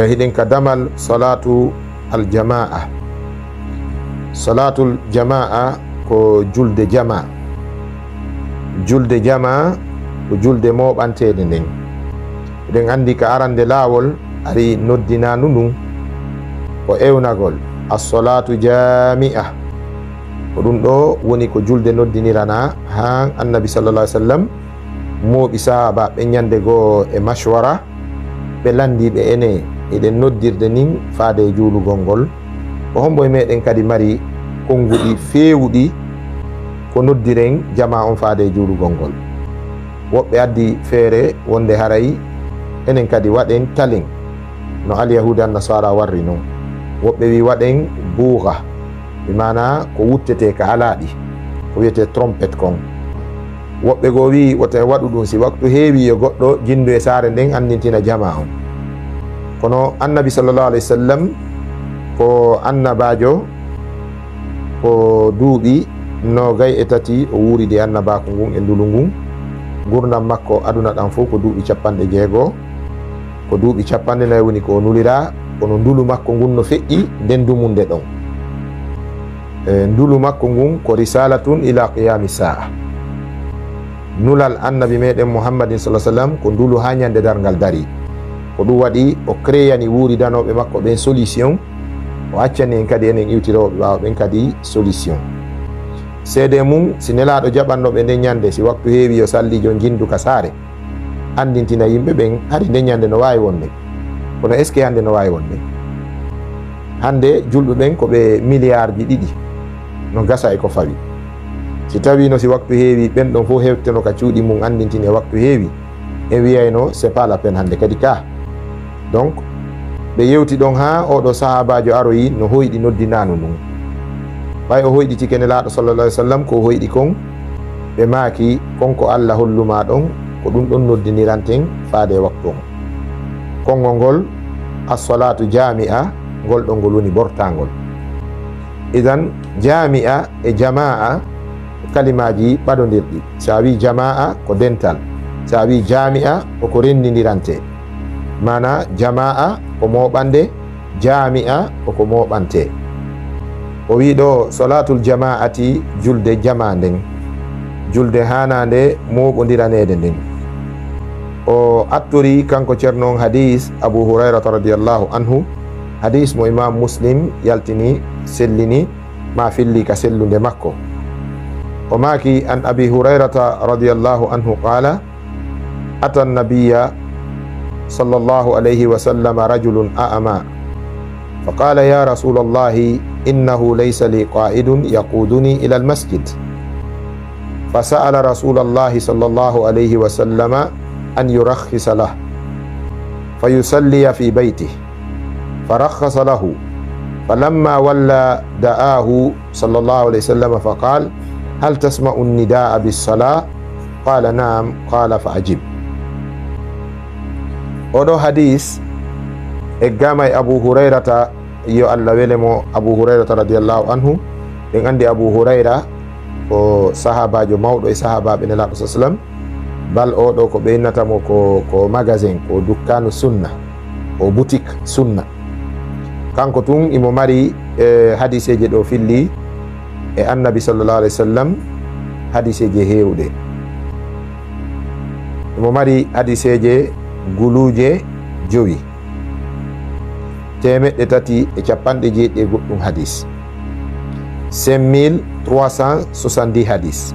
hiɗen ka damal salatu aljama'a. Salatul jama'a ko julde jama. Julde jama ko julde moɓantede nden. Eɗen andi ka arande lawol ari noddinanu ndun ko ewnagol as-salatu jami'a. Ko ɗum ɗo woni ko julde noddinirana ha annabi sallallahu alaihi wasallam moɓi sahaba ɓe ñande goo e mashwara ɓe landiɓe ene eɗen noddirde nin faade e juulugol ngol ko hombo e meɗen kadi mari konguɗi fewuɗi ko noddiren jama on faade e juulugol ngol. Woɓɓe addi feere wonde haray enen kadi waɗen talen no alyahude an nasara warri noon. Woɓɓe wi waɗen buuga mi mana ko wuttete ka alaɗi ko wiyete trompette kon. Woɓɓe goo wi wote waɗu ɗum si waktu heewi yo goɗɗo jindu e saare nden andintina jama on. Kono annabi sallallahu alaihi wasallam ko annabajo ko duuɓi 23 o wuuridi annabako ngun e ndulu ngun. Gurdam makko aduna ɗan fof ko duuɓi 60 ko duuɓi 40 woni ko nulira. Kono ndulu makko ngun no feƴƴi nden dumunde ɗon. Ndulu makko ngun ko risalatun ila qiyami sa'a. Nulal annabi meɗen muhammadin sallallahu alaihi wasallam ko ndulu ha ñande dargal dari. Ko ɗum waɗi o créyani wuuridanoɓe makko ɓen solution, o accani en kadi enen iwtiroɓe ɓawa ɓen kadi solution. Seede mum si nelaɗo jaɓannoɓe nden ñande si waktu heewi yo sallijo jindu ka saare andintina yimɓe ɓen hari nden ñande no wawi wonde. Kono est ce que hande no wawi wonde? Hande julɓe ɓen koɓe milliard ji 2 no gasa e ko fawi. Si tawino si waktu heewi ɓen ɗon fof hewteno ka cuuɗi mum andintini e waktu heewi en wiyayno c'est pas la peine hande kadi ka. Donc ɓe yewti ɗon ha oɗo sahabajo aroyi no hoyɗi noddinanu ɗum. Ɓay o hoyɗitike nelaɗo sallallahu alaihi wasallam ko hoyɗi kon ɓe maaki konko Allah holluma ɗon ko ɗum ɗon noddiniranten faade e waktu on. Konngol ngol as-salatu jami'a ngol ɗon ngol woni bortangol. Idan jami'a e jama'a kalimaji ɓaɗodirɗi. Sa wi jama'a ko dental, sa wi jami'a ko rendidirante. Mana jama'a ko moɓande, jami'a ko moɓante. O wi ɗo salatul jama'ati julde jama nden, julde hanande moɓodiranede nden. O attori kanko ceerno on hadis Abu Hurairata radiyallahu anhu, hadis mo imam Muslim yaltini sellini ma filli ka sellunde makko. O maki an Abi Hurairata radiyallahu anhu qala ata an-nabiyya sallallahu alayhi wa sallam rajulun a'ma faqala ya rasulallahi innahu laysa li qa'idun yaquduni ila al-masjid fasa'ala rasulallahi sallallahu alayhi wa sallam an yurakhkhisa lahu fayusalliya fi baytihi farakhkhasa lahu falamma walla da'ahu sallallahu alayhi wa sallam faqala hal tasma'u an-nida'a bis-salah qala na'am qala fa'ajib. Oɗo hadis e gama e Abu Hurairata yo Allah welemo Abu Hurairata radiyallahu anhu. En andi Abu Huraira ko sahabajo mawɗo e sahabaɓe nelaɗo sallallahu alaihi wasallam. Bal oɗo ko ɓeynatamo ko magasin, ko dukkanu sunna, ko boutique sunna. Kanko tun imo mari hadiseje ɗo filli e annabi sallallahu alaihi wasallam, hadiseje hewɗe. Imo mari hadiseje guluje 5, 390 goɗɗum hadis, 5370 hadis,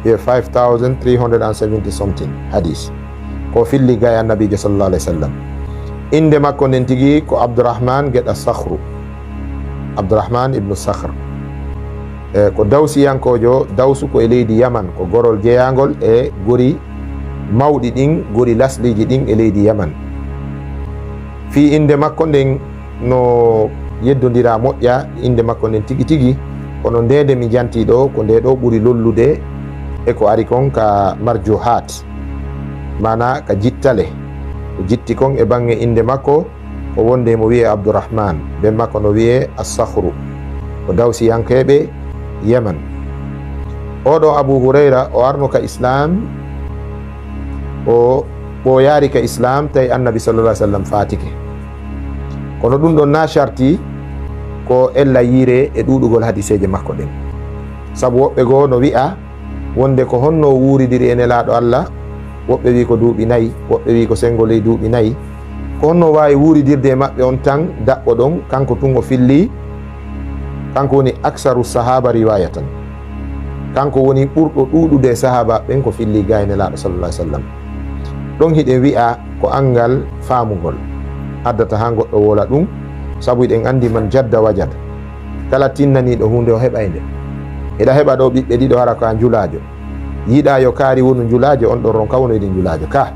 5370 something hadis ko filli gay annabijo sallallahu alaihi wasallam. Inde makko nden tigi ko Abdurrahman geɗa Sakhru, Abdurrahman ibnu Sakhr. Ko dawsiyankojo, dawsu ko e leydi Yaman, ko gorol jeyangol e gori mawɗi ɗin, gori lasliji ɗin e leydi Yaman. Fi inde makko nden no yeddodira moƴƴa inde makko nden tigi tigi, kono ndede mi janti ɗo ko nde ɗo ɓuri lollude e ko ari kon ka marjuhat, mana ka jittale ko jitti kon e bange inde makko ko wonde mo wiye Abdurrahman, ben makko no wiye as-Sakhru, ko dawsiyankeɓe Yaman. Oɗo Abu Huraira o arno ka Islam, o ɓoyari ka Islam tawi annabi sallallahu alaihi wasallam fatike. kono ɗum ɗon na sharti ko ella yire e ɗuɗugol hadiseje makko ɗen. Sabu woɓɓe goo no wi'a wonde ko honno wuridiri e nelaɗo Allah, woɓɓe wi ko duuɓi 4, woɓɓe wi ko sengo ley duuɓi 4, ko honno wawi wuridirde e maɓɓe on tan daɓɓo ɗon kanko tun o filli, kanko woni aksaru sahaba riwayatan, kanko woni ɓurɗo ɗuɗude e sahaba ɓen ko filli ga e nelaɗo sallallahu alaihi wasallam. ɗon hiɗen wi'a ko angal famugol addata ha goɗɗo wola ɗum, sabu eɗen andi man jadda wajad, kala tinnaniɗo hunde o heɓa e nde. eɗa heɓa ɗo ɓiɓɓe ɗiɗo hara ko a julajo, yiɗa yo kaari wonu julajo, on ɗon ronka wono eɗen julajo ka.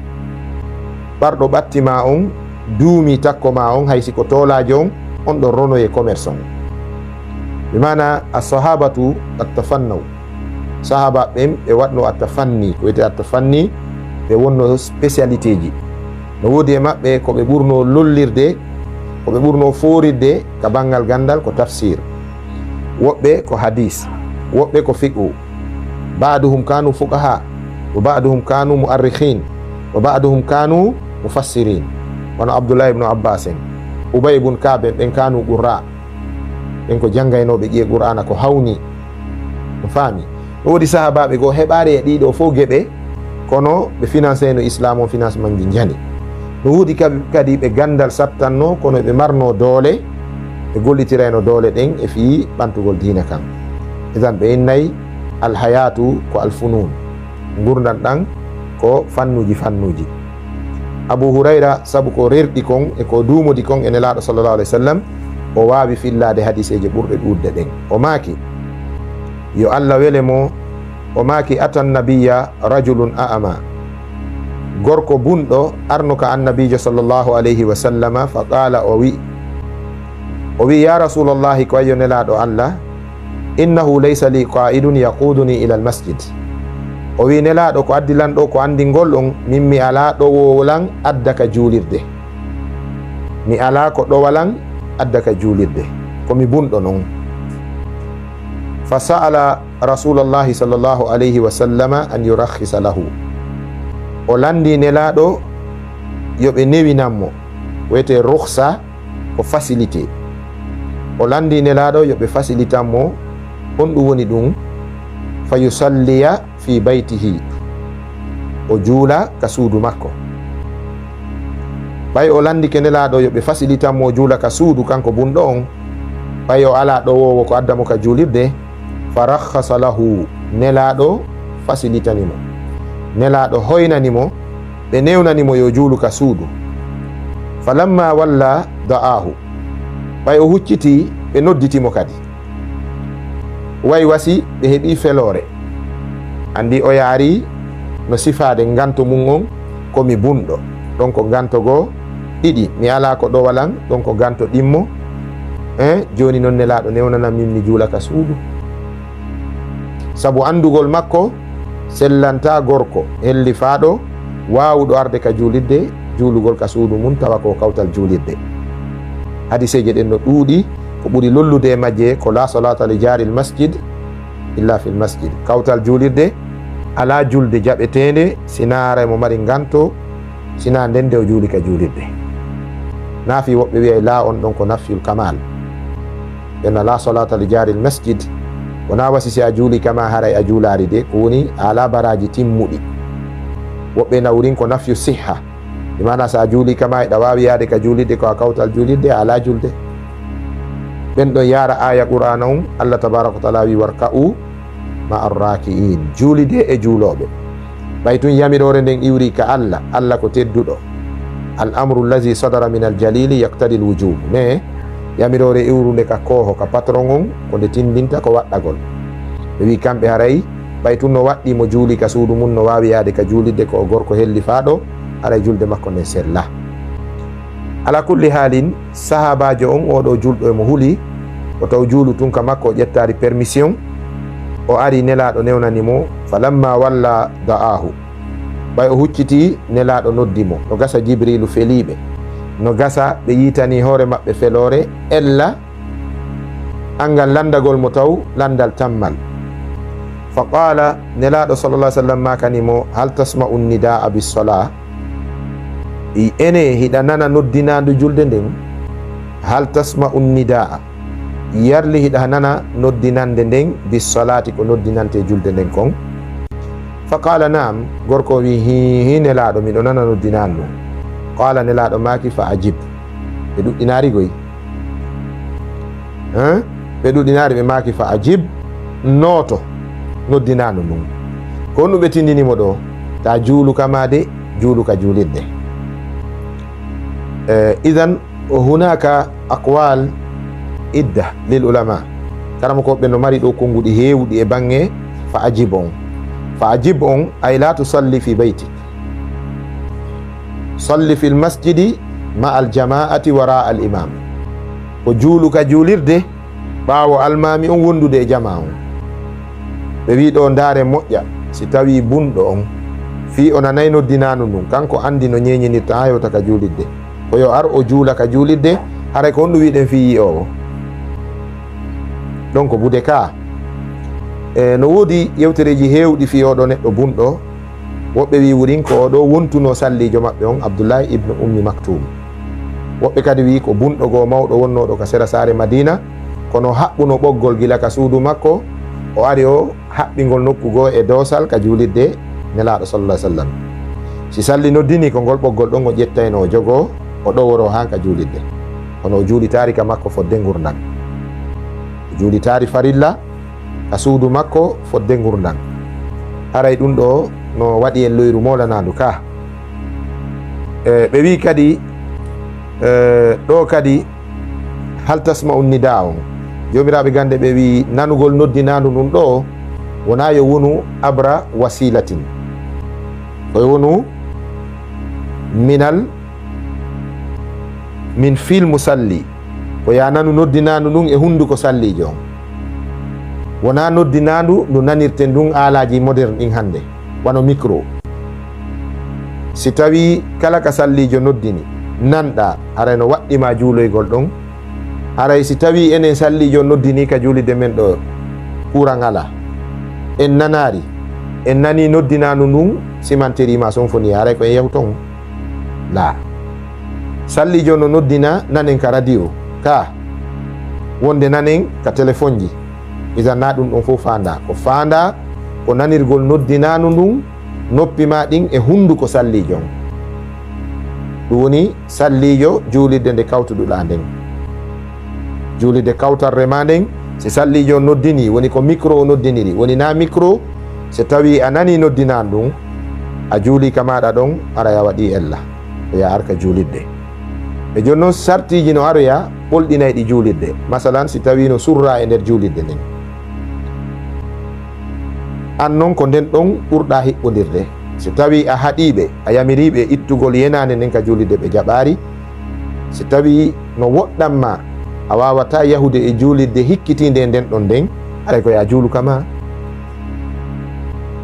ɓarɗo ɓattima on, duumi takko ma on, haysi ko tolajo on ɗon ronoye commerce on. bimana as-sahabatu at-tafannaw, sahaba ɓen ɓe waɗno at-tafanni, ko wiyete at-tafanni, ɓe wonno spécialité ji. no woodi e maɓɓe ko ɓe ɓurno lollirde, ko ɓe ɓurno forirde ka bangal gandal ko tafsir, woɓɓe ko hadis, woɓɓe ko fiqhu, ba'duhum kanu fuqaha, wa ba'duhum kanu mu'arrikhin, wa ba'duhum kanu mufassirin. wono Abdullah ibn Abbas en, Ubay ibn Ka'b ɓen kanu qurra, ɓen ko janngaynoɓe ƴiye qur'ana ko hawni, no faami. no woodi sahabaɓe goo heɓare e ɗiɗo fof geɓe, kono ɓe financé no islam o financement ji jani. no woodi kadi ɓe gandal sattanno, kono ɓe marno doole, ɓe gollitirayno doole ɗen e fii ɓantugol diina kan. idan ɓe innayi alhayatu ko alfunun, gurdan ɗan ko fannuji. Abu Hurayra sabu ko rerɗi kon e ko duumodi kon e nelaɗo sallallahu alaihi wasallam, o waawi fillade hadiseje ɓurɗe ɗuɗde ɗen. o maaki yo Allah wele mo, o maaki atan nabiya rajulun a'ama, gorko bunɗo arnuka annabijo sallallahu alaihi wasallama, fa qala, o wi ya rasulallahi, ko ayyo nelaɗo Allah, innahu laysa li qa'idun yaquduni ila almasjid. o wi nelaɗo ko addilanɗo ko andingol on, min mi ala ɗowolan adda ka juulirde, mi ala ko ɗowalan adda ka juulirde, komi bunɗo non. fa sa'ala rasulallahi sallallahu alaihi wasallama an yurakhisa lahu, o landi nelaɗo yoɓe newinanmo, wiyete rukhsa ko facilité, o landi nelaɗo yoɓe facilitanmo, on ɗum woni ɗum fa yusalliya fi baytihi, o juula ka suudu makko. ɓay o landi ke nelaɗo yoɓe facilitanmo o juula ka suudu kanko bunɗo on, ɓay o ala ɗowowo ko addamo ka juulirde, fa rakhasa lahu, nelaɗo facilitanimo, nelaɗo hoynanimo, ɓe newnanimo yo juulu ka suudu. falamma walla da'ahu, ɓay o hucciti ɓe nodditimo kadi, way wasi ɓe heɓi felore, andi o yaari no sifade ganto mum on komi bunɗo, ɗon ko ganto goo ɗiɗi, mi ala ko ɗowalan, ɗon ko ganto ɗimmo, joni noon nelaɗo newnanan min mi juula ka suudu. sabu andugol makko sellanta gorko helli faaɗo wawuɗo arde ka juulirde, juulugol ka suudu mum tawa ko kawtal juulirde. hadiseje ɗen no ɗuuɗi, ko ɓuri lollude e majje ko la salata li jari l masjid illa fi l masjid, kawtal juulirde ala julde jaɓetende sinara mo mari ganto, sina ndende o juuli ka juulirde. naafi woɓɓe wiya la on ɗon ko nafyul kamal, ɓenna la salata li jari l masjid, wona wasi si a juuli kama haray a juulari de, ko woni ala baraji timmuɗi. woɓɓe nawrin ko nafyu sihha, imana sa juuli kama eɗa wawi yaade ka juulirde ko a kawtal juulirde ala julde. ɓen ɗon yara aya qur'ana on, Allah tabaraka wa taala wi warka'u ma arraki'in, juulide e juuloɓe. ɓay tun yamirore nden iwri ka Allah ko tedduɗo, al amru allazi sadara min al jalili yaqtadi l wujub, mais yamirore iwrude ka koho ka patron on ko nde tindinta ko waɗɗagol. ɓe wi kamɓe haray ɓay tun no waɗɗi mo juuli ka suudu mum no wawi yaade ka juulidde ko gorko helli faaɗo, haray julde makko nden sella. ala kulli halin, sahabajo on oɗo julɗo emo huuli, o taw juulu tun ka makko o ƴettari permission, o ari nelaɗo newnanimo, falamma walla da'ahu, ɓay o hucciti nelaɗo noddimo, no gasa jibrilu feliɓe, no gasa ɓe yitani hoore maɓɓe felore, ella angal landagol mo taw landal tammal. fa qala, nelaɗo sallallah sallam makanimo, hal tasma'u nidaa bis-salah, ene hiɗa nana noddinadu julde nden, hal tasma'u nidaa yarli hiɗa nana noddinande nden bisalati ko noddinante julde nden kon. Fa qala naam, gorko wi hi nelaɗo miɗo nana noddinanno. Qala nelaɗo maki fa ajib, ɓe ɗuɗɗinari goyi ɓe ɗuɗɗinari ɓe maki fa ajib, noto noddinano ɗum. Ko on ɗum ɓe tindinimo ɗo, ta juuluka ma de juuluka julirde. Idan hunaka aqwal idda lil ulama, karama ko ɓe no mari ɗo konguɗi hewɗi e bange fa ajib on. Fa ajib on ay la tusalli fi beytik, salli fi lmasjidi ma al jama'ati wara al imam. Ko juuluka juulirde ɓaawo almami on wondude e jama on. Ɓe wi ɗo ndaare moƴƴa si tawi bunɗo on fi o nanayi noddinanu ndun, kanko andi no ñeñinirta ha yewta ka juulidde, ko yo ar o juula ka juulidde, haray ko on ɗum wiɗen fi yi o. donc bude ka no woodi yewtereji hewɗi fi oɗo neɗɗo bunɗo. Woɓɓe wi wurin ko oɗo wontuno sallijo maɓɓe on Abdoullahi ibnu ummi maktum. Woɓɓe kadi wi ko bunɗo goo mawɗo wonnoɗo ka sera saare Madina, kono haɓɓuno ɓoggol gila ka suudu makko, o ari o haɓɓingol nokku goo e dosal ka juulidde nelaɗo sallallahu alaihi wasallam. Si salli noddini ko ngol ɓoggol ɗon o ƴettayno o jogo o ɗoworo han ka juulidde, kono o juulitari ka makko fodde gurdam, o juulitari farilla ka suudu makko fodde gurdam. Haray ɗum ɗo no waɗi en loyru molanadu ka. Ɓe wi kadi ɗo kadi hal tasma'u nida on, jomiraɓe gande ɓe wi nanugol noddinadu ɗum ɗo wona yo wonu abra wasilatin, koyo wonu min fil musalli, ko ya nanu noddinadu ɗum e hunduko sallijo on, wona noddinadu ndu nanirten ɗum alaji moderne ɗin hande wano micro. Si tawi kala ka sallijo noddini nanɗa, haray no waɗɗima juuloygol ɗon. Haray si tawi enen sallijo noddini ka juulide men ɗo courant ala, en nanari, en nani noddinanu ndun simanterima sonfoni, haray ko en yahu ton la. Sallijo no noddina nanen ka radio ka, wonde nanen ka téléphone ji, isan na ɗum ɗon fof fanda ko fanda ko nanirgol noddinanu ndun noppi ma ɗin e hunduko sallijo. Ɗum woni sallijo juulidde nde kawtuɗuɗa nden, juulidde kawtarre ma nden. Si sallijo noddini woni ko micro o noddiniri, woni na micro. So tawi a nani noddinan ɗum, a juuli ka maɗa ɗon, ara ya waɗi ella o ya arka juulidde. E joni noon sartiji no aroya ɓolɗinay ɗi juulidde. Masalan si tawi no surra e nder juulidde nden, an noon ko nden ɗon ɓurɗa hiɓɓodirde. Si tawi a haɗiɓe, a yamiriɓe ittugol yenade nden ka juulidde ɓe jaɓari, si tawi no woɗɗanma a wawata yahude e juulidde hikkitinde e nden ɗon nden, haray ko ya juulu kama.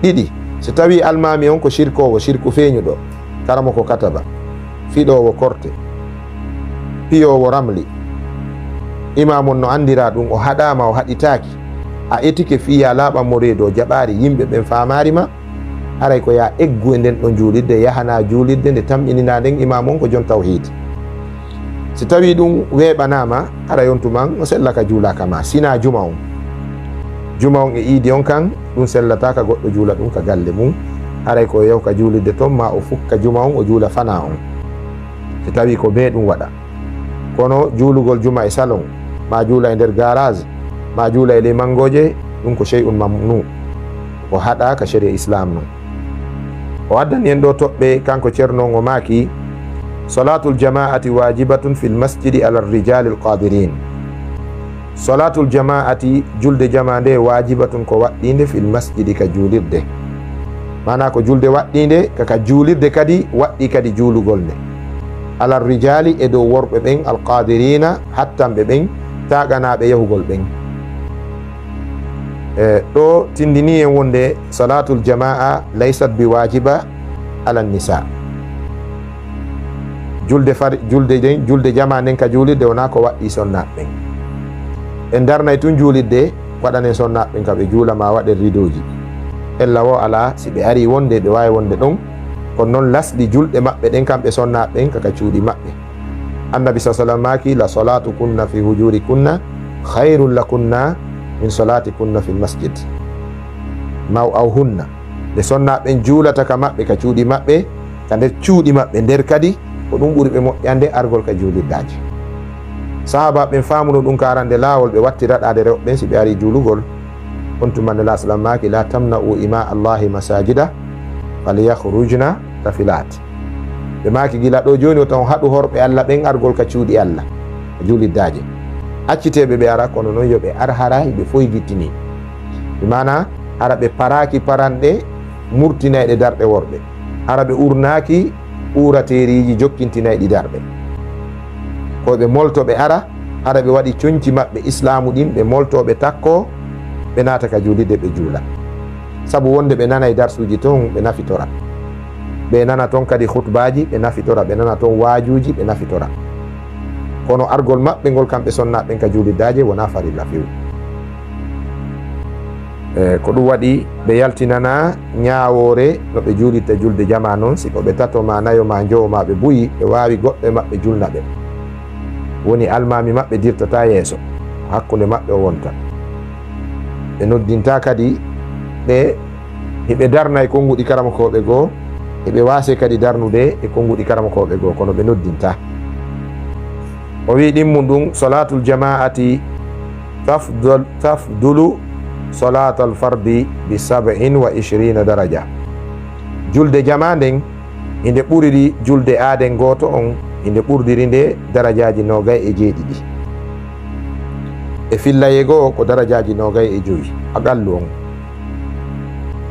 ɗiɗi, si tawi almami on ko shirkowo, shirku feeñuɗo, karamo ko kataba, fiɗowo korte, piyowo ramli, imam on no andira ɗum o haɗama o haɗitaki, a etike fiya laaɓanmo reedo jaɓari, yimɓe ɓen famarima, haray ko ya eggu e nden ɗon juulidde, yahana juulidde nde tamƴinina nden imam on ko jon tawhid. Si tawi ɗum weɓanama, haray on tuman no sellaka juulaka ma, sina juma on. Juma on e iidi on kan ɗum sellata ka goɗɗo juula ɗum ka galle mum, haray ko yaw ka juulidde ton ma o fukka juma on o juula fana on, si tawi ko be ɗum waɗa. Kono juulugol juma e salon, ma juula e nder garage, ma juula e ley mangoje, ɗum ko shay'un mamnu, ko haɗa ka sharia islam non. O addani en ɗo toɓɓe kanko ceerno o maki salatul jama'ati wajibatun fil masjidi ala rijali alqadirin. Salatul jama'ati julde jama nde wajibatun ko waɗɗinde fil masjidi ka juulirde, mana ko julde waɗɗinde kaka juulirde kadi waɗɗi kadi juulugol nde ala rijali e dow worɓe ɓen alqadirina hattanɓe ɓen taganaɓe yahugol ɓen. Ɗo tindini en wonde salatul jama'a laysat bi wajiba ala nisa. Julde jama nden ka juulirde wona ko waɗɗi sonnaɓe ɓen. En darnay tun juulidde waɗane sonnaɓe ɓen ka ɓe juula ma waɗen ridoji, ella wo ala si ɓe ari wonde ɓe wawi wonde ɗon, kono noon lasɗi julɗe maɓɓe ɗen kamɓe sonnaɓe ɓen kaka cuuɗi maɓɓe. annabi sallallahu alaihi wasallam maki la salatukunna fi hujurikunna khairul lakunna min salatikunna fil masjid maw aw hunna de sonna ben juulata ka mabbe ka cuudi mabbe ka nder cuudi mabbe nder kadi ko dum buri be moƴƴande argol ka juuliddaji. Sahaba ben famuno dum karande lawol be watti radade rewbe si be ari juulugol on tumanne la sallam maki la tamna'u ima allahi masajida falyakhrujna tafilat be maki gila do joni o tan hadu horbe Allah ben argol ka cuudi Allah juuliddaji accitebe be ara kono non yobe ar hara be foy gittini bi mana arabe paraki parande murtinayde darde worbe arabe urnaki urateriji jokkintinaydi darbe ko be moltobe ara arabe wadi conci mabbe islamu din be moltobe takko be nata ka julide be juula sabu wonde be nana e darsuji ton be nafitora be nana ton kadi khutbaji be nafitora be nana ton wajuji be nafitora kono argol mabbe ngol kambe sonna ben ka juuliddaje wona farilla few ko ɗum waɗi ɓe yaltinana ñawore no ɓe juulitta julde jama noon siko ɓe tato ma nayo ma jowo ma ɓe buyi ɓe wawi goɗɗo e maɓɓe julna ɓe woni almami maɓɓe dirtata yeeso hakkude maɓɓe o wonta ɓe noddinta kadi ɓe heɓe darna e konguɗi karamakoɓe goo eɓe wase kadi darnude e konguɗi karamakoɓe goo kono ɓe noddinta. O wi ɗimmum ɗum salatul jama'ati tafdulu salatal fardi bi 27 daraja. Julde jama nden inde ɓuriri julde aaden goto on inde ɓurdiri nde darajaji 27 e fillaye goo ko darajaji 25 aqallu on.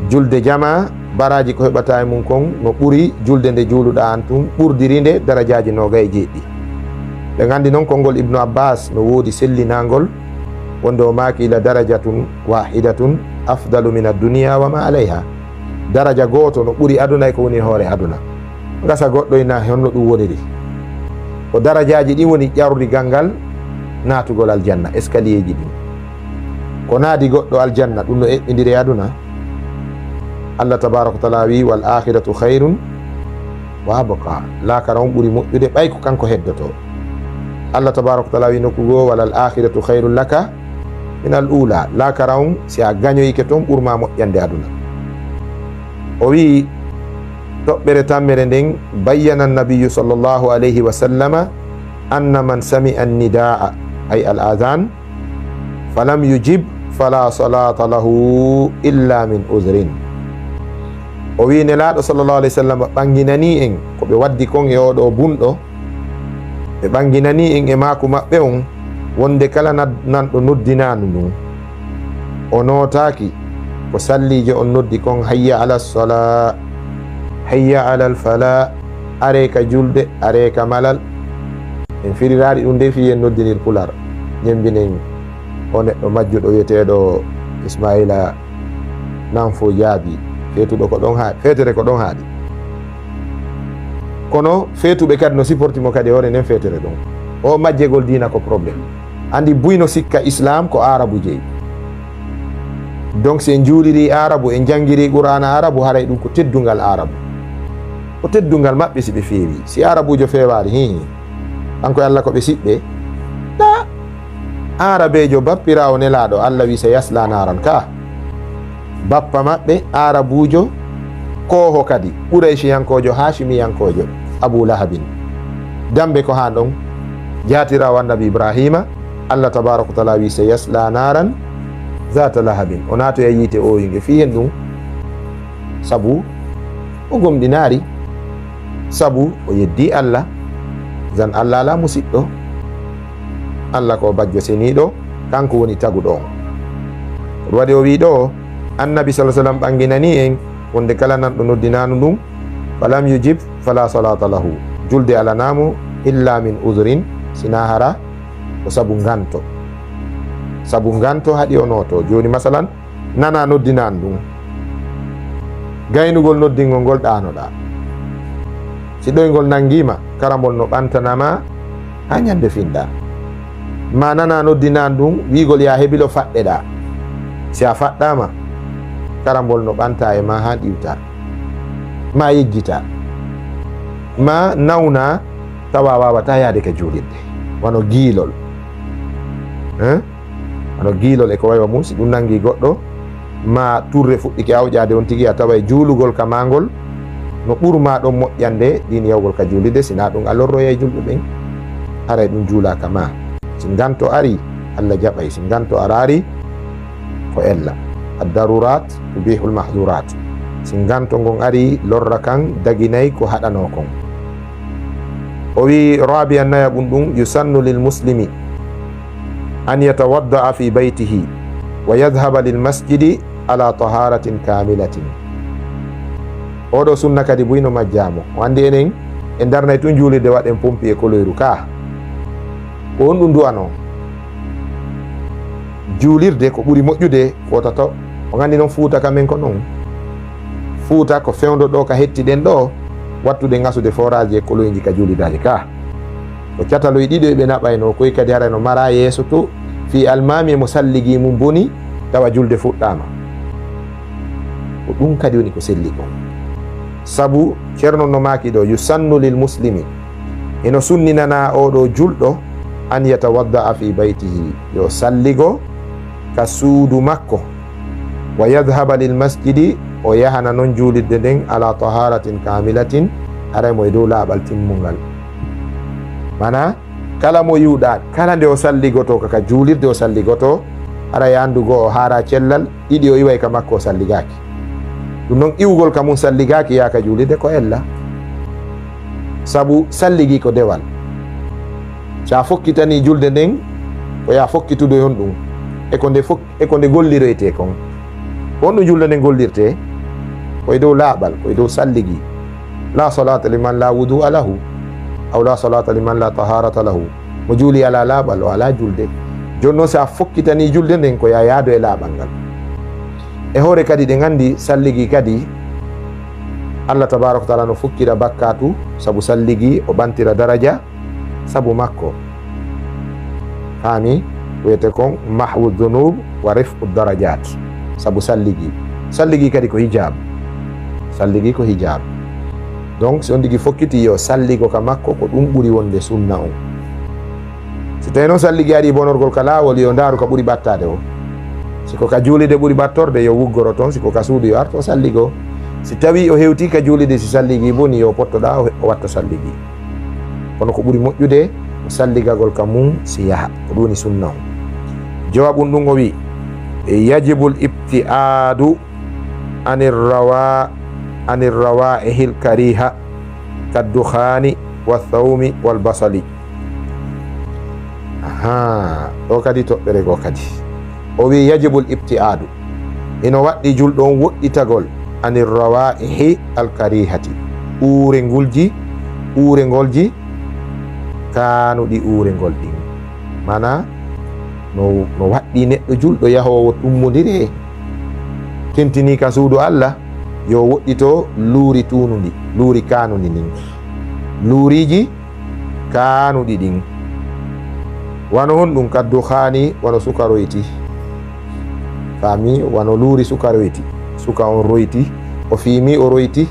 Julde jama baraji ko heɓata e mum kon no ɓuri julde nde juuluɗa an tun ɓurdiri nde darajaji 27 ɓe gandi noon konngol Ibnu Abbas no woodi sellinangol wonde o maaki ila darajatun wahidatun afdalu min ad-dunya wa ma alayha. Daraja goto no ɓuri aduna e ko woni hoore aduna. Gasa goɗɗo ina honno ɗum woniri ko darajaji ɗi woni ƴarrigal ngal natugol aljanna escalier ji ɗin ko naadi goɗɗo aljanna ɗum no eɓɓidiri aduna. Allah tabaraka wa taala wi wal akhiratu khairun wa abqa, lakara on ɓuri moƴƴude ɓay ko kanko heddoto. Allah tabaraka wa taala wi nokkugo walal akhiratu khairun laka min al ula, lakara on si a gañoyke toon ɓurma moƴƴande aduna. O wi toɓɓere tammere nden bayyana nabiyu sallllahu alayhi wa sallama anna man sami'a nidaa ay al adhan falam yujib fala salata lahu illa min udhrin. O wi nelaɗo sallllahu alayhi wa sallam ɓanginani en ko ɓe waddi kon e oɗo bunɗo, ɓe ɓanginani en e maako maɓɓe on wonde kala nanɗo noddinanu ndun o notaki ko sallije on noddi kon hayya ala sala hayya ala al fala, are ka julde are ka malal. En firiraɗi ɗum nde fi en noddinir pular ñembinen o neɗɗo majjuɗo wiyeteɗo Ismaila Nanfo Jaabi fetuɗo ko ɗon haaɗi, fetere ko ɗon haaɗi, kono fetuɓe kadi no supportimo kadi hoore nden fetere ɗon o majjegol dina ko probléme. Andi buyno sikka islam ko arabu jeeyi, donc si en juuliri arabu en jangiri qur'ana arabu haray ɗum ko teddungal arabu, ko teddungal maɓɓe si ɓe feewi. Si arabujo fewari kanko Allah ko ɓe siɓɓe da arabejo bappirawo nelaɗo Allah wi sa yasla naran ka bappa maɓɓe arabujo koho kadi Quraysiyankojo Hashimiyankojo Abu Lahabin dambe ko ha ɗon jatirawo annabi Ibrahima. Allah tabaraka wa taala wi sa yasla naran zata lahabin, o nato e yiite oyinge fi hen ɗum sabu o gomɗinari, sabu o yeddi Allah zan Allah ala musidɗo, Allah ko bajjo seniɗo, kanko woni taguɗo on. Ɗum waɗi o wi ɗo annabi sallallahu alaihi wasallam ɓanginani en wonde kala nanɗo noddinanu ɗum falam yujib fala salata lahu, julde alanamo illa min udhrin, sina hara ko sabu nganto. Sabu nganto haɗi o noto. Joni masalan nana noddinan ɗum, gaynugol noddingol ngol ɗanoɗa, si ɗoygol nangima karambol no ɓantanama ha ñande finɗa, ma nana noddinan ɗum wigol ya heɓilo faɗɗeɗa, si a faɗɗama karambol no ɓanta e ma ha ɗiwta, ma yejjita, ma nawna tawa wawata yaade ka julirde wano giilol wano giilol e ko waywa mum si ɗum nangi goɗɗo ma turre fuɗɗike awƴade on tigi a tawa e juulugol ka magol no ɓurma ɗon moƴƴande ɗin yawgol ka julirde sina ɗum a lorroya e julɓe ɓen aray ɗum juulaka ma si ganto ari Allah jaɓay si ganto arari ko ella ad-darurat tubihul mahdurat si ganto ngon ari lorra kan daginay ko haɗano kon o wi rabian naya ɓum ɗum yusannu lil muslimi an yatawadda'a fi baytihi wa yadhhaba lil masjidi ala taharatin kamilatin. Oɗo sunna kadi buyno majjamo o andi enen e darnay tun julirde waɗen pompi e koloyru ka ko on ɗum du'ano julirde ko ɓuri moƴƴude fotato o gandi noon Fuuta kamen ko noon Fuuta ko fewdo ɗo ka hettiɗen ɗo wattude gasude forage e koloyji ka julidaji ka ko cataloye ɗiɗo ɓe naɓayno koy kadi harayno mara yeeso to fi almami mo salligi mum boni tawa julde fuɗɗama ko ɗum kadi woni ko selli kon sabu ceerno no maki ɗo yusannu lil muslimi eno sunninana oɗo julɗo an yatawadda'a fi baytihi yo salligo ka suudu makko wa yadhhaba lil masjidi o yahana noon julirde nden ala taharatin kamilatin aray mo e dow laaɓal timmungal mana kala mo yuuɗa kala nde o salligoto kaka julirde o salligoto ara yandugo o haara cellal ɗiɗi o iway ka makko o salligaki ɗum noon iwgol ka mum salligaki yaka julirde ko ella sabu salligi ko dewal sa fokkitani julde nden ko ya fokkitudo yon ɗum eko nde golliroyte kon on ɗum julde nde gollirte koye dow laaɓal koye dow salligi la salata liman la wudu'a lahu aw la salata liman la taharata lahu mo juuli ala laaɓal o ala julde joni noon sa fokkitani julde nden ko ya yaado e laaɓal ngal e hoore kadi ɗe gandi salligi kadi Allah tabaraka wa taala no fukkira bakkatu sabu salligi o ɓantira daraja sabu makko hani wiyete kon mahwu dhunub wa rif'u darajat sabu salligi kadi ko hijab salligi ko hijab donc si on digi fokkiti yo salligo ka makko ko ɗum ɓuri wonde sunna on si tawi noon salligi aɗi bonorgol ka laawol yo ndaaru ka ɓuri ɓattade o siko ka juulide ɓuri ɓattorde yo wuggoro toon siko ka suudu yo arto salligo si tawi o hewti ka juulide si salligi boni yo pottoɗa o watta salligi kono ko ɓuri moƴƴude o salligagol ka mum si yaha ko ɗum woni sunna on jawabum ɗum o wi yajibu l ibti'adu anir rawaihi l kariha kaddukhani wathawmi walbasali. Ɗo kadi toɓɓere go kadi o wi yajibu l ibti'adu ino waɗɗi julɗo on woɗɗitagol anir rawaihi al karihati uurengolji kanuɗi uurengol ɗin mana no waɗɗi neɗɗo julɗo yahowo tummodire tentini ka suudu Allah yo woɗɗito luuri tunudi luuri kanuɗi ɗin luuriji kanuɗi ɗin wano hon ɗum kaddu hani wano suka royti fami wano luuri suka royti suka on royti o fiimi o royti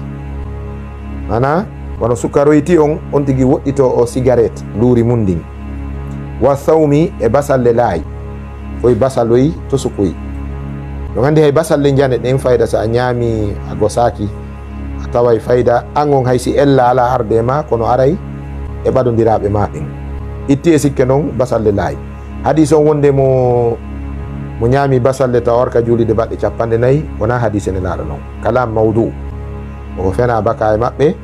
mana wano suka royti on tigi woɗɗito o cigarette luuri mum ndin wa thawmi e basalle laayi koye basaloyi to sukoyi ɗo gandi hay basalle jane ɗen fayda so a ñaami a gosaki a taway fayda an on haysi ella ala arde ma kono aray e ɓaɗodiraɓe ma ɓen itti e sikke noon basalle laayi hadis on wonde mo ñaami basalle taw orka juulide baɗɗe 40 wona hadise ne laaɗa noon kalam mawdu oko fena baka e maɓɓe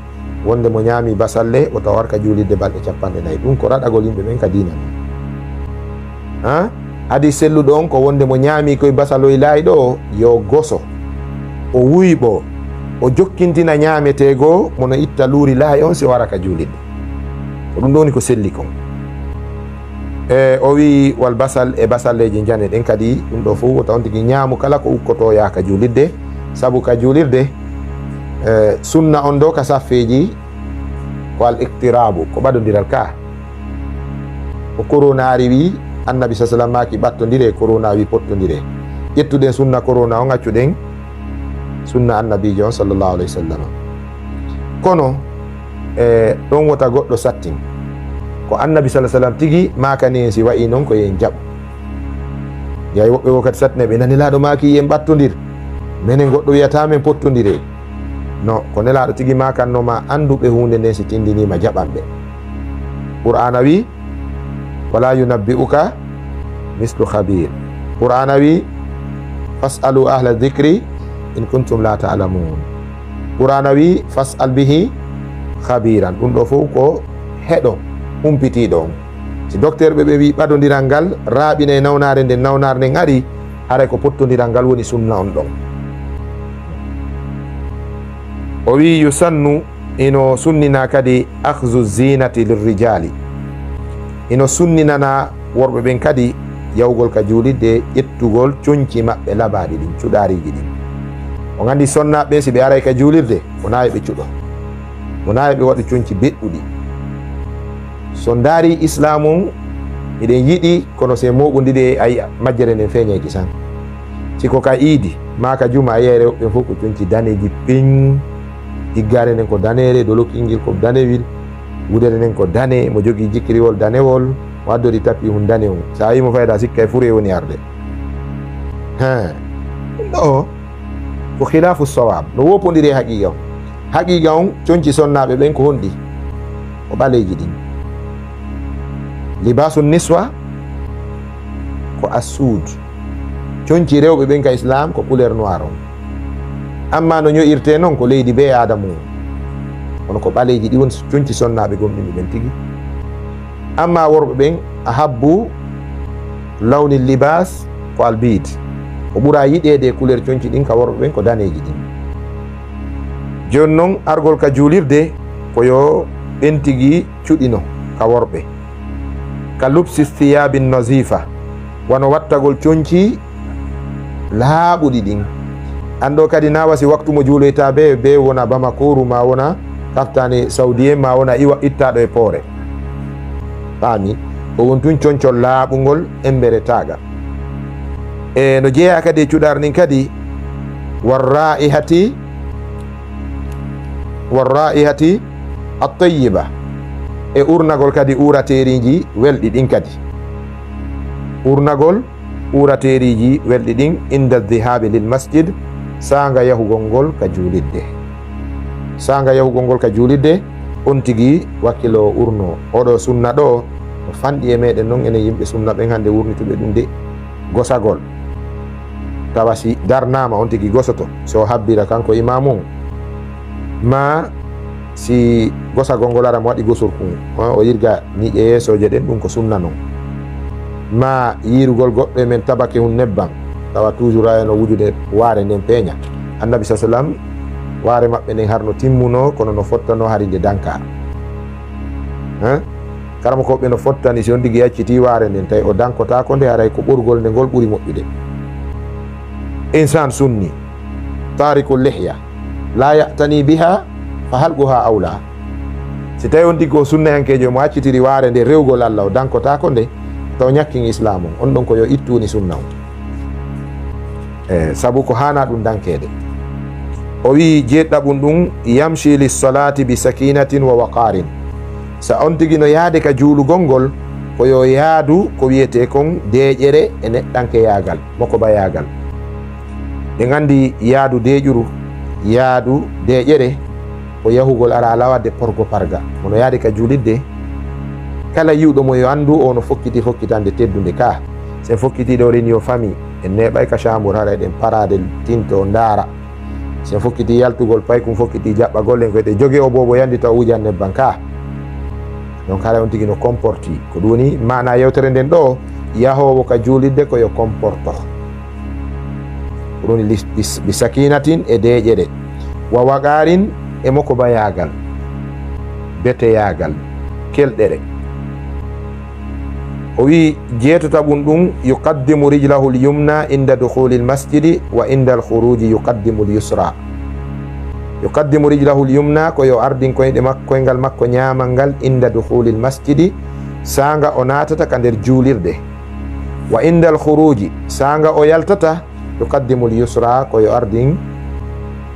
wonde mo ñaami basalle o taw orka juulide baɗɗe 40 ɗum ko raɗagol yimɓe ɓen ka dina noon hadi selluɗo on ko wonde mo ñaami koye basaloye laayi ɗo yo goso o wuyɓo o jokkintina ñaametego mono itta luuri laayi on si wara ka juulide ko ɗum ɗo woni ko selli kon o wi wal basal e basalleji jane ɗen kadi ɗum ɗo fof wota on tigi ñaamu kala ko ukkoto yaha ka juulirde saabu ka juulirde sunna on ɗo ka saffeji ko al iktirabu ko ɓaɗodiral ka ko coronari wi annabi sa sallam maki ɓattodire corona wi pottodire ƴettuɗen sunna corona on accuɗen sunna annabijo on sallllahu alayhi wa sallam kono ɗon wota goɗɗo sattin ko annabi sallallahu alaihi wasallam tigi makani si wayi non ko yen jab yayi wobbe wakati satne be nani laado maki yen battondir menen goddo wiyata men pottondire no ko nelaado tigi makanno ma andube hunde nden si tindini ma jabambe qur'ana wi wala yunabbi'uka mislu khabir qur'ana wi fas'alu ahla dhikri in kuntum la ta'lamun qur'ana wi fas'al bihi khabiran dum do fu ko hedo humpitido si docteur be wi badondiral ngal raabine nawnare nden nawnare nden ari are ko pottodiral ngal woni sunna on don o wi yusannu ino sunnina kadi akhzu zinati lirrijali ino sunninana worbe ben kadi yawgol ka julidde ƴettugol coñci maɓɓe labaɗi ɗin cuɗariji ɗin o gandi sonnaɓe si ɓe aray ka julirde wona ɓe cuɗo wona ɓe waɗa coñci beɗɗuɗi so daari islam on eɗen yiɗi kono se moɓodiɗe ayi majjere nden feñayki san siko ka iidi ma ka juma a yiyay rewɓe fof ko coñci daneji pin higgare nden ko danere dolokingel ko danewil wudere nden ko dane mo jogui jikkiriwol danewol waddori tapi hun dane on sa yimo fayda sikka e fure woni arde ɗo ko khilafu sawab no wopodiri haqiqa on coñci sonnaɓe ɓen ko honɗi ko ɓaleji ɗin libasu niswa ko assud coñci rewɓe ɓen ka islam ko couleur noir on amma no ño'irte noon ko leydi be adamu kono ko ɓaleji ɗi woni coñci sonnaɓe gomɗinɓe ɓen tigi amma worɓe ɓen a habbu lawni libas ko albid ko ɓuura yiɗede couleur coñci ɗin ka worɓe ɓen ko daneji ɗin joni noon argol ka juulirde koyo ɓen tigui cuɗino ka worɓe ka lubsi thiyabin nazifa wano wattagol coñci laaɓuɗi ɗin anɗo kadi na wasi waktu mo juuloyta be wona Bamakoru ma wona kaftani saudien ma wona ittaɗo e poore faami o won tun coñcol laaɓugol embere taga e no jeeya kadi e cuɗar nin kadi warraihati at-tayyiba e urnagol kadi urateriji welɗi ɗin kadi urnagol urateriji welɗi ɗin inda dhihabi lil masjid sanga yahugol ngol ka julidde sanga yahugol ngol ka julidde on tigi wakkilo urno oɗo sunna ɗo no fanɗi e meɗen noon enen yimɓe sunna ɓen hande wurnituɓe ɗum de gosagol tawa si darnama on tigi gosoto so habbira kanko imamum ma si gosagol ngol ara mo waɗi gosorkun o yirga ñiƴe yeesoje ɗen ɗum ko sunna noon ma yirugol goɗɗo e men tabake hun nebban tawa toujours ayano wujude waare nden peeña annabi sa sallam waare maɓɓe nden harno timmuno kono no fottano hari nde dankar karama koɓe no fottani si on tigi yacciti waare nden tawi o dankotako nde haray ko ɓurgol nde ngol ɓuuri moƴƴude insan sunni tariku lihya la ya'tani biha fa halquha awla si tawi on tigi o sunnayankejo mo accitiri waare nde rewgol Allah o dankotako nde taw ñakkin islam on ɗon ko yo ittuni sunna on sabu ko hana ɗum dankede o wi jeɗɗaɓum ɗum yamshi lissolati bi sakinatin wa waqarin sa on tigi no yaade ka juulugol ngol ko yo yaadu ko wiyete kon deƴere e neɗɗanke yagal moko ba yagal ɗe gandi yaadu deƴuru yaadu deƴere ko yahugol ara lawadde porgo parga mono yaade ka juulidde kala yiwɗo mo yo andu o no fokkitande teddude ka sen fokkitiɗo reni yo famille en neɓay ka chambre hara eɗen parade tinto ndaara sen fokkiti yaltugol pay kum fokkiti jaɓɓagol en koyɗe jogue o bobo yandi taw wujan nebban ka donc haala on tigi no comporti ko ɗum woni mana yewtere nden ɗo yahowo ka juulidde koyo comporto ko ɗum woni bi sakinatin e deƴere wa waqarin e makko ba yagal bete yagal kelɗere o wi jeetataɓum ɗum yuqaddimu rijlahu lyumna inda dukhuli lmasjidi wa inda alkhuruji yuqaddimu lyusra yuqaddimu rijlahu lyumna ko yo ardin koyngal makko ñamal ngal inda dukhuli lmasjidi sanga o natata ka nder juulirde wa inda alkhuruji sanga o yaltata yuqaddimu lyusra ko yo ardin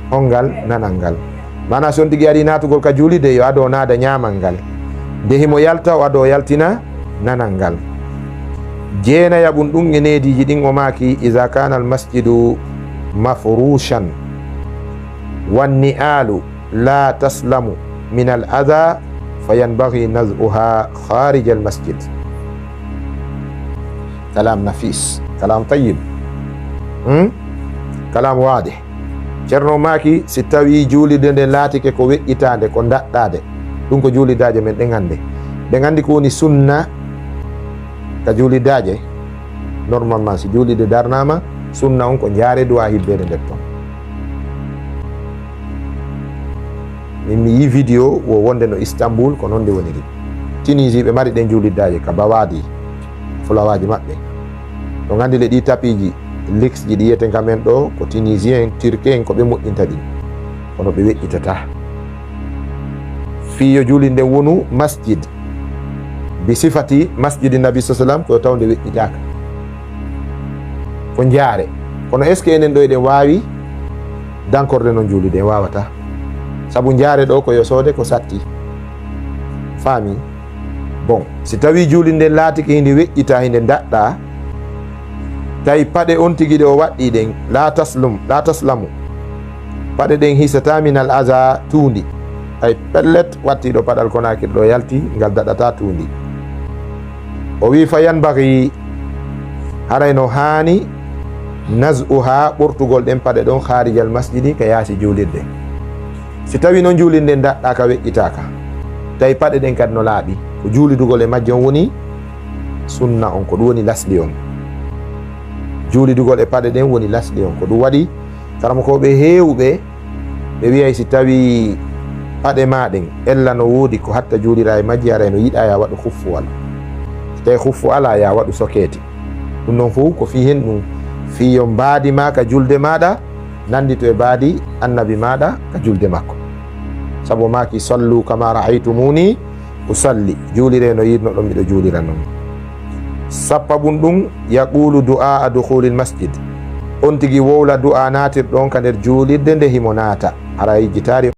hongal nanal ngal mana so on tigi ari natugol ka juulirde yo ado naada ñamal ngal nde himo yalta o ado yaltina nanal ngal. Jeenayaɓum ɗum e neediji ɗin o maaki iza kana al masjidu mafrushan wanni'alu la taslamu min al adha fayanbaghi naz'uha kharij al masjid. Kalam nafis, kalam tayyib, kalam wadih. Ceerno maaki si tawi juulide nde laatike ko weƴƴitande ko daɗɗade, ɗum ko juulidaje men ɗe gande. ɓe gandi ko woni sunna ka juulidaje. Normalement si juulide darnama, sunna on ko jaare duwa hibbede nder ton. min mi yi vidéo wo wonde no Istanbul ko noon nde woniri. Tunisie ɓe mari ɗen juulidaje ka bawadi fulawaji maɓɓe. to gandi le ɗi tapiji lix ji ɗi yiyeten kamen ɗo ko tunisien turquie en ko ɓe moƴƴinta ɗi kono ɓe weƴƴitata. fiyo juuli nden wonu masjid bi sifati masjidi nabi sa sallam ko tawde weƴƴitaka ko jaare. kono est ce que enen ɗo eɗen wawi dankorde noon juulide? En wawata, saabu jaare ɗo ko yosode ko satti, faami. Bon, si tawi juuli nden laatiki hinde weƴƴita hinde daɗɗa, tawi paɗe on tigui ɗe o waɗɗi ɗen la taslamu, paɗe ɗen hisata min al aza tuundi, ay pellet wattiɗo paɗal konakiri ɗo yalti ngal daɗata tuundi. O wi fa yanbaghi harayno hani naz'uha ɓortugol ɗen paɗe ɗon harijal masjidi ka yaasi juulirde. si tawi noon juulirde daɗɗa ka weƴƴitaka, tawi paɗe ɗen kadi no laaɓi, ko juulidugol e majjon woni sunna on, ko ɗum woni lasɗi on. juulidugol e paɗe ɗen woni lasɗi on, ko ɗum waɗi karamakoɓe heewɓe ɓe wiyay si tawi paɗe maɗen ella no woodi ko hatta juulira e majji, ara no yiɗa ya waɗu huffu wala. so tawi huffu ala ya waɗu soketi. ɗum noon fof ko fi hen ɗum fiyo mbaadi ma ka julde maɗa nandi to e baadi annabi maɗa ka julde makko. saabu maki sallu kama ra'aytumuni usalli, juulire no yirno ɗon miɗo juulira noon. sappabum ɗum yaqulu du'a dukhulil masjid, on tigui wowla du'a natir ɗon ka nder juulirde nde himo naata. ara yijjitari